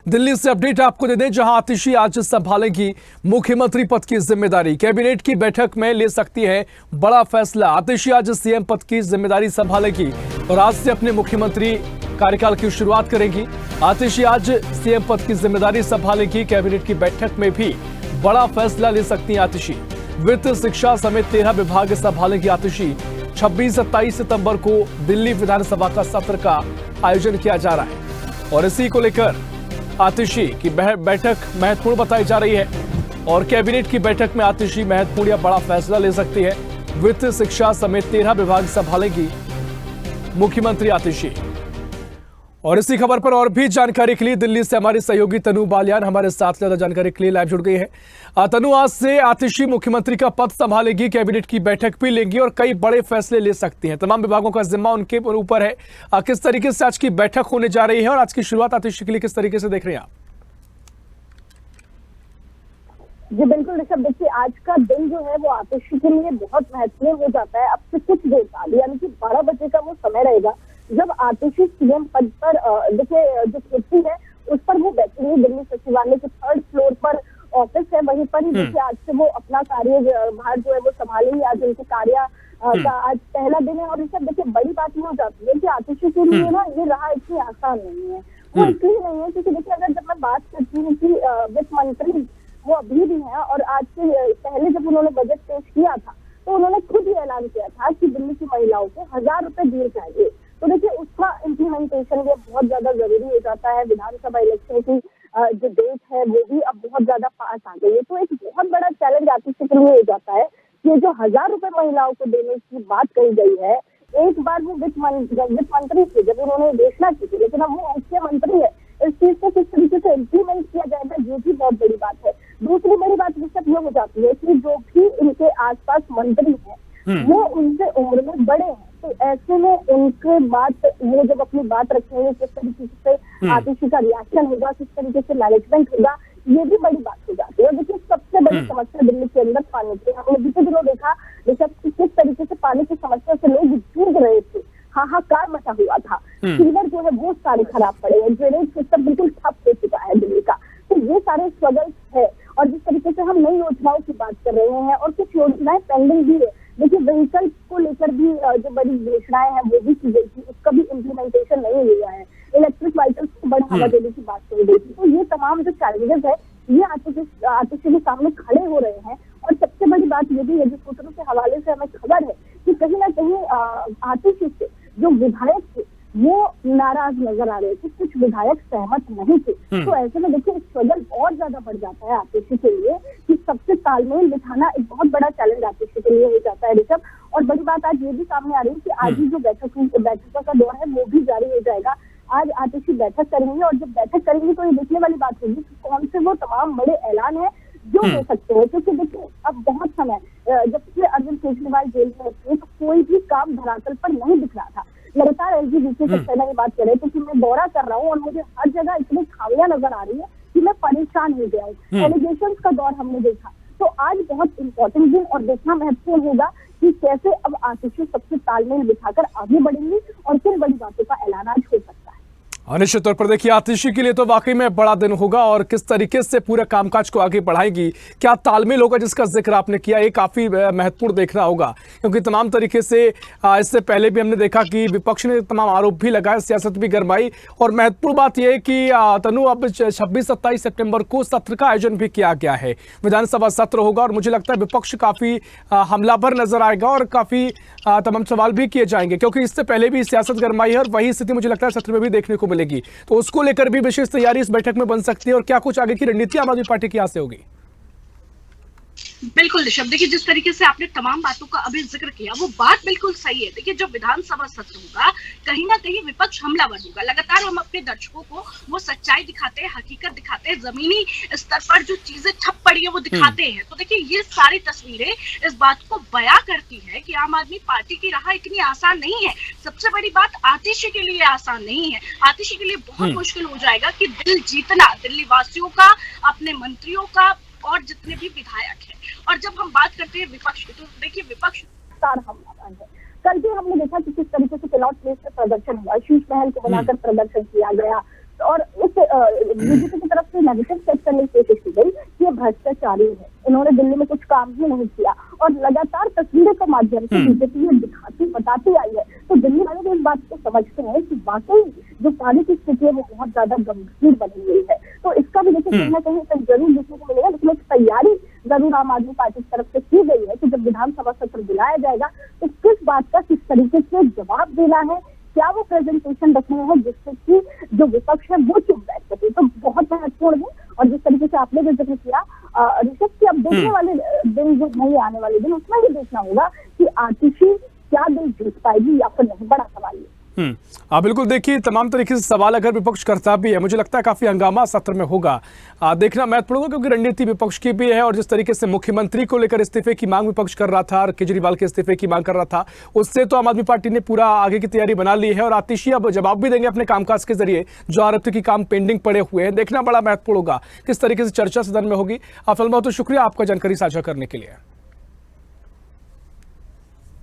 दिल्ली से अपडेट आपको दे दें, जहां आतिशी आज संभालेंगी मुख्यमंत्री पद की जिम्मेदारी। कैबिनेट की बैठक में ले सकती है बड़ा फैसला। आतिशी आज सीएम पद की जिम्मेदारी संभालेगी और आज से अपने मुख्यमंत्री कार्यकाल की शुरुआत करेंगी। आतिशी आज सीएम पद की जिम्मेदारी संभालेगी। कैबिनेट की बैठक में भी बड़ा फैसला ले सकती हैं आतिशी। वित्त, शिक्षा समेत 13 विभाग संभालेंगी आतिशी। 26-27 सितंबर को दिल्ली विधानसभा का सत्र का आयोजन किया जा रहा है और इसी को लेकर आतिशी की बैठक महत्वपूर्ण बताई जा रही है और कैबिनेट की बैठक में आतिशी महत्वपूर्ण या बड़ा फैसला ले सकती है। वित्त, शिक्षा समेत 13 विभाग संभालेगी मुख्यमंत्री आतिशी। और इसी खबर पर और भी जानकारी के लिए दिल्ली से हमारी सहयोगी तनु बालियान हमारे साथ ज्यादा जानकारी के लिए लाइव जुड़ गई है। तनु, आज से आतिशी मुख्यमंत्री का पद संभालेगी, कैबिनेट की बैठक भी लेंगी और कई बड़े फैसले ले सकती हैं। तमाम विभागों का जिम्मा उनके ऊपर है। किस तरीके से आज की बैठक होने जा रही है और आज की शुरुआत आतिशी के लिए किस तरीके से देख रहे हैं आप? जी बिल्कुल ऋषभ, देखिए आज का दिन जो है वो आतिशी के लिए बहुत महत्वपूर्ण हो जाता है। अब से कुछ देर बाद यानी कि 12 बजे का वो समय रहेगा जब आतिशी सीएम पद पर देखिए जो कुर्सी है उस पर वो बैठेंगे। दिल्ली सचिवालय के 3rd फ्लोर पर ऑफिस है, वहीं पर ही देखिए आज से वो अपना कार्यभार जो है वो संभालेंगे। आज उनके कार्य का आज पहला दिन है और ऋषभ देखिए बड़ी बात ये हो जाती है कि आतिशी के लिए ना ये रहा इतनी आसान नहीं है। वो इसलिए नहीं है क्योंकि देखिए अगर जब मैं बात करती हूँ कि वित्त मंत्री वो अभी भी है और आज से पहले जब उन्होंने बजट पेश किया था तो उन्होंने खुद ही ऐलान किया था कि दिल्ली की महिलाओं को 1000 रुपए दिए जाएंगे। तो देखिए उसका इम्प्लीमेंटेशन ये बहुत ज्यादा जरूरी हो जाता है। विधानसभा इलेक्शन की जो डेट है वो भी अब बहुत ज्यादा पास आ गई है, तो एक बहुत बड़ा चैलेंज आतिशी के लिए हो जाता है। ये जो 1000 रुपए महिलाओं को देने की बात कही गई है, एक बार वो वित्त मंत्री थे जब उन्होंने घोषणा की थी, लेकिन अब वो मुख्यमंत्री है। इस चीज को किस तरीके से इम्प्लीमेंट किया जाएगा ये भी बहुत बड़ी बात है। दूसरी बड़ी बात ये हो जाती है कि जो भी इनके आसपास मंत्री हैं वो उनसे उम्र में बड़े हैं, तो ऐसे में उनके बात वो जब अपनी बात रखेंगे किस तरीके से आतिशी का रिएक्शन होगा, किस तरीके से मैनेजमेंट होगा, ये भी बड़ी बात हो जाती है। देखिए सबसे बड़ी समस्या दिल्ली के अंदर पानी की। हमने बीते दिनों देखा किस तरीके से पानी की समस्या से लोग जूझ रहे थे, हाहाकार मचा हुआ था। सीवर जो है वो सारे खराब पड़े हैं, ड्रेनेज सिस्टम बिल्कुल ठप हो चुका है दिल्ली का। तो ये सारे स्ट्रगल्स है और जिस तरीके से हम नई योजनाओं की बात कर रहे हैं और कुछ योजनाएं पेंडिंग भी है। देखिए व्हीकल को लेकर भी जो बड़ी घोषणाएं हैं वो भी की गई थी, उसका भी इम्प्लीमेंटेशन नहीं हुआ है। इलेक्ट्रिक व्हीकल्स को बढ़ावा देने की बात कही गई थी। तो ये तमाम जो चैलेंजेस है ये आतिशी के सामने खड़े हो रहे हैं। और सबसे बड़ी बात ये भी है, जो सूत्रों के हवाले से हमें खबर है कि कहीं ना कहीं आतिशी से जो विधायक थे वो नाराज नजर आ रहे थे, कुछ विधायक सहमत नहीं थे। तो ऐसे में देखिए स्ट्रगल और ज्यादा बढ़ जाता है आतिशी के लिए कि सबसे तालमेल बिठाना एक बहुत बड़ा चैलेंज आतिशी के लिए हो जाता है ऋषभ। और बड़ी बात आज ये भी सामने आ रही है कि आज ही जो बैठकों का दौर है वो भी जारी हो जाएगा। आज आतिशी बैठक करेंगे और जब बैठक करेंगे तो ये देखने वाली बात होगी कि कौन से वो तमाम बड़े ऐलान है जो हो सकते हैं। क्योंकि देखिए अब बहुत समय जब से अरविंद केजरीवाल जेल में थे तो कोई भी काम धरातल पर नहीं दिख रहा था। लगातार एलजीबीटी से पहले ये बात कर रहे थे कि मैं दौरा कर रहा हूँ और मुझे हर जगह इतनी खामियां नजर आ रही है कि मैं परेशान हो गया हूँ। एलिगेशंस का दौर हमने देखा। तो आज बहुत इंपॉर्टेंट दिन और देखना महत्वपूर्ण होगा कि कैसे अब आतिशी सबसे तालमेल बिठाकर आगे बढ़ेंगी और किन बड़ी बातों का ऐलान आज हो सकता है। निश्चित तौर पर देखिए आतिशी के लिए तो वाकई में बड़ा दिन होगा और किस तरीके से पूरे कामकाज को आगे बढ़ाएगी, क्या तालमेल होगा जिसका जिक्र आपने किया, ये काफी महत्वपूर्ण देखना होगा। क्योंकि तमाम तरीके से इससे पहले भी हमने देखा कि विपक्ष ने तमाम आरोप भी लगाए, सियासत भी गरमाई। और महत्वपूर्ण बात यह है कि तनु अब 26-27 सितंबर को सत्र का आयोजन भी किया गया है, विधानसभा सत्र होगा और मुझे लगता है विपक्ष काफी हमलावर नजर आएगा और काफी तमाम सवाल भी किए जाएंगे, क्योंकि इससे पहले भी सियासत गरमाई है और वही स्थिति मुझे लगता है सत्र में भी देखने को मिलेगी। तो उसको लेकर भी विशेष तैयारी इस बैठक में बन सकती है और क्या कुछ आगे की रणनीति आम आदमी पार्टी की यहाँ से होगी? बिल्कुल ऋषभ, देखिए जिस तरीके से आपने तमाम बातों का अभी जिक्र किया वो बात बिल्कुल सही है। देखिए जब विधानसभा सत्र होगा कहीं ना कहीं विपक्ष हमलावर होगा। लगातार हम अपने दर्शकों को वो सच्चाई दिखाते हैं, हकीकत दिखाते हैं, जमीनी स्तर पर जो चीजें ठप पड़ी है वो दिखाते हैं। तो देखिए ये सारी तस्वीरें इस बात को बयां करती है कि आम आदमी पार्टी की राह इतनी आसान नहीं है। सबसे बड़ी बात आतिशी के लिए आसान नहीं है। आतिशी के लिए बहुत मुश्किल हो जाएगा कि दिल जीतना दिल्ली वासियों का, अपने मंत्रियों का और जितने भी विधायक हैं। और जब हम बात करते हैं विपक्ष की, तो देखिए विपक्ष हमलावर है। कल भी हमने देखा कि किस तरीके से कनॉट प्लेस पर प्रदर्शन हुआ, शीश महल को बनाकर प्रदर्शन किया गया। और इस बीजेपी की तरफ से नेगेटिव सेट करने की कोशिश की गई कि ये भ्रष्टाचारी है, इन्होंने दिल्ली में कुछ काम ही नहीं किया, और लगातार तस्वीरों के माध्यम से बीजेपी ये बताती आई है। तो दिल्ली वाले भी इस बात को समझते हैं कि वाकई जो पानी की स्थिति है वो बहुत ज्यादा गंभीर बनी हुई है। तो इसका भी देखिए कहीं ना कहीं तक जरूर देखने को मिलेगा, लेकिन एक तैयारी जरूर आम आदमी पार्टी की तरफ से की गई है कि जब विधानसभा सत्र बुलाया जाएगा तो किस बात का किस तरीके से जवाब देना है, क्या वो प्रेजेंटेशन रखने हैं जिससे कि जो विपक्ष है वो चुप बैठ सके। तो बहुत महत्वपूर्ण है। और जिस तरीके से आपने जो जिक्र किया ऋषभ की, अब देखने वाले दिन जो नहीं आने वाले दिन उसमें ही देखना होगा कि आतिशी क्या दिल जीत पाएगी या फिर नहीं, बड़ा सवाल है। बिल्कुल, देखिए तमाम तरीके से सवाल अगर विपक्ष करता भी है, मुझे लगता है काफी हंगामा सत्र में होगा। देखना महत्वपूर्ण होगा क्योंकि रणनीति विपक्ष की भी है, और जिस तरीके से मुख्यमंत्री को लेकर इस्तीफे की मांग विपक्ष कर रहा था और केजरीवाल के इस्तीफे की मांग कर रहा था, उससे तो आम आदमी पार्टी ने पूरा आगे की तैयारी बना ली है और आतिशी अब जवाब भी देंगे अपने कामकाज के जरिए जो आरोप की काम पेंडिंग पड़े हुए हैं। देखना बड़ा महत्वपूर्ण होगा किस तरीके से चर्चा सदन में होगी। फिलहाल बहुत शुक्रिया आपका जानकारी साझा करने के लिए।